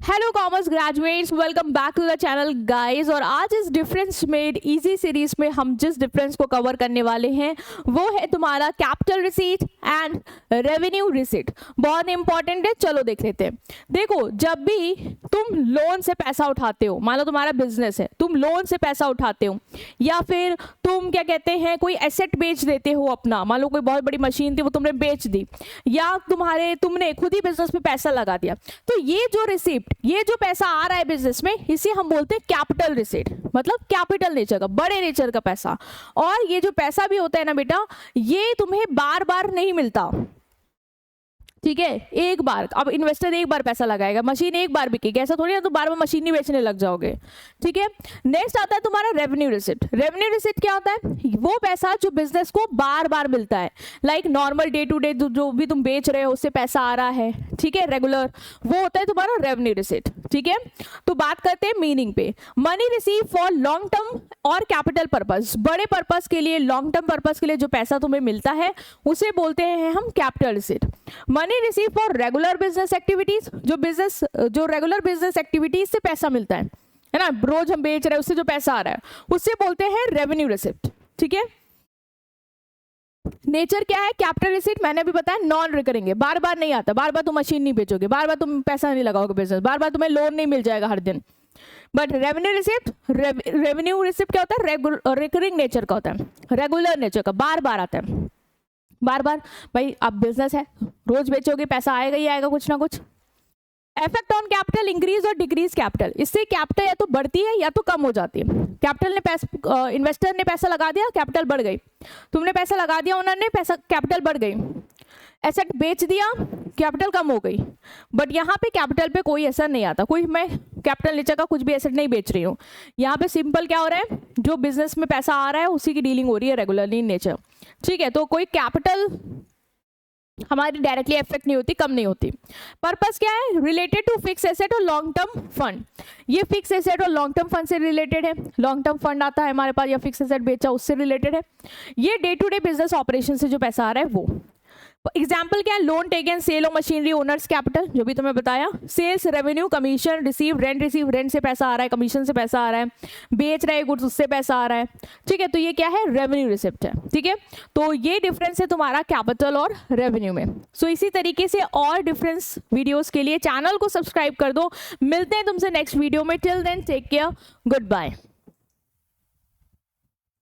Hello commerce graduates, welcome back to the channel guys. और आज इस डिफरेंस मेड इजी सीरीज में हम जिस डिफरेंस को कवर करने वाले हैं वो है तुम्हारा capital receipt and revenue receipt. बहुत इंपॉर्टेंट है, चलो देख लेते हैं। देखो, जब भी तुम लोन से पैसा उठाते हो, मान लो तुम्हारा बिजनेस है, तुम लोन से पैसा उठाते हो या फिर तुम क्या कहते हैं कोई एसेट बेच देते हो अपना, मान लो कोई बहुत बड़ी मशीन थी वो तुमने बेच दी, या तुमने खुद ही बिजनेस में पैसा लगा दिया, तो ये जो रिसिप्ट, ये जो पैसा आ रहा है बिजनेस में, इसे हम बोलते हैं कैपिटल रिसीट। मतलब कैपिटल नेचर का, बड़े नेचर का पैसा। और ये जो पैसा भी होता है ना बेटा, ये तुम्हें बार बार नहीं मिलता, ठीक है। एक बार, अब इन्वेस्टर एक बार पैसा लगाएगा, मशीन एक बार बिकेगी, ऐसा थोड़ी ना तो बार बार मशीन ही बेचने लग जाओगे, ठीक है। नेक्स्ट आता है तुम्हारा रेवेन्यू रिसिप्ट। रेवेन्यू रिसिप्ट क्या होता है? वो पैसा जो बिजनेस को बार बार मिलता है, like normal day to day जो भी तुम बेच रहे हो उससे पैसा आ रहा है, ठीक है, रेगुलर, वो होता है तुम्हारा रेवेन्यू रिसिप्ट, ठीक है। तो बात करते हैं मीनिंग पे। Money receive for long term और कैपिटल पर्पस, बड़े पर्पस के लिए, लॉन्ग टर्म पर्पस के लिए जो पैसा तुम्हें मिलता है उसे बोलते हैं हम capital receipt. Money receive for regular business activities, जो रेगुलर बिजनेस एक्टिविटीज से पैसा मिलता है ना, रोज हम बेच रहे हैं उससे जो पैसा आ रहा है उससे बोलते हैं रेवेन्यू रिसिप्ट, ठीक है। नेचर क्या है कैपिटल रिसीट? मैंने अभी बताया नॉन रिकरिंग है, बार बार नहीं आता, बार बार तुम मशीन नहीं बेचोगे, बार बार तुम पैसा नहीं लगाओगे बिजनेस, बार बार तुम्हें लोन नहीं मिल जाएगा हर दिन। But revenue receipt, revenue receipt क्या होता है? रिकरिंग नेचर का होता है, रेगुलर नेचर का, बार बार आता है, बार बार। भाई अब बिजनेस है, रोज बेचोगे, पैसा आएगा ही आएगा कुछ ना कुछ। इफेक्ट ऑन कैपिटल, इंक्रीज और डिक्रीज कैपिटल, इससे कैपिटल या तो बढ़ती है या तो कम हो जाती है। कैपिटल ने पैसा, इन्वेस्टर ने पैसा लगा दिया, कैपिटल बढ़ गई, तुमने पैसा लगा दिया, उन्होंने पैसा, कैपिटल बढ़ गई। एसेट बेच दिया, कैपिटल कम हो गई। बट यहाँ पे कैपिटल पे कोई असर नहीं आता, कोई मैं कैपिटल नेचर का कुछ भी एसेट नहीं बेच रही हूँ। यहाँ पे सिंपल क्या हो रहा है, जो बिजनेस में पैसा आ रहा है उसी की डीलिंग हो रही है रेगुलरली इन नेचर, ठीक है। तो कोई कैपिटल हमारी डायरेक्टली इफेक्ट नहीं होती, कम नहीं होती। पर्पस क्या है? रिलेटेड टू फिक्स एसेट और लॉन्ग टर्म फंड। ये फिक्स एसेट और लॉन्ग टर्म फंड से रिलेटेड है, लॉन्ग टर्म फंड आता है हमारे पास या फिक्स एसेट बेचा उससे रिलेटेड है। ये day to day business operation से जो पैसा आ रहा है वो। एग्जाम्पल क्या है? Loan taken, sale of machinery, owners capital, जो भी तुम्हें बताया। Sales revenue, commission receive, rent से पैसा आ रहा है, कमीशन से पैसा आ रहा है, बेच रहे गुड्स उससे पैसा आ रहा है, ठीक है। तो ये क्या है? रेवेन्यू रिसिप्ट है, ठीक है। तो ये डिफरेंस है तुम्हारा कैपिटल और रेवेन्यू में। सो इसी तरीके से और डिफरेंस वीडियोस के लिए चैनल को सब्सक्राइब कर दो। मिलते हैं तुमसे नेक्स्ट वीडियो में। Till then take care, good bye.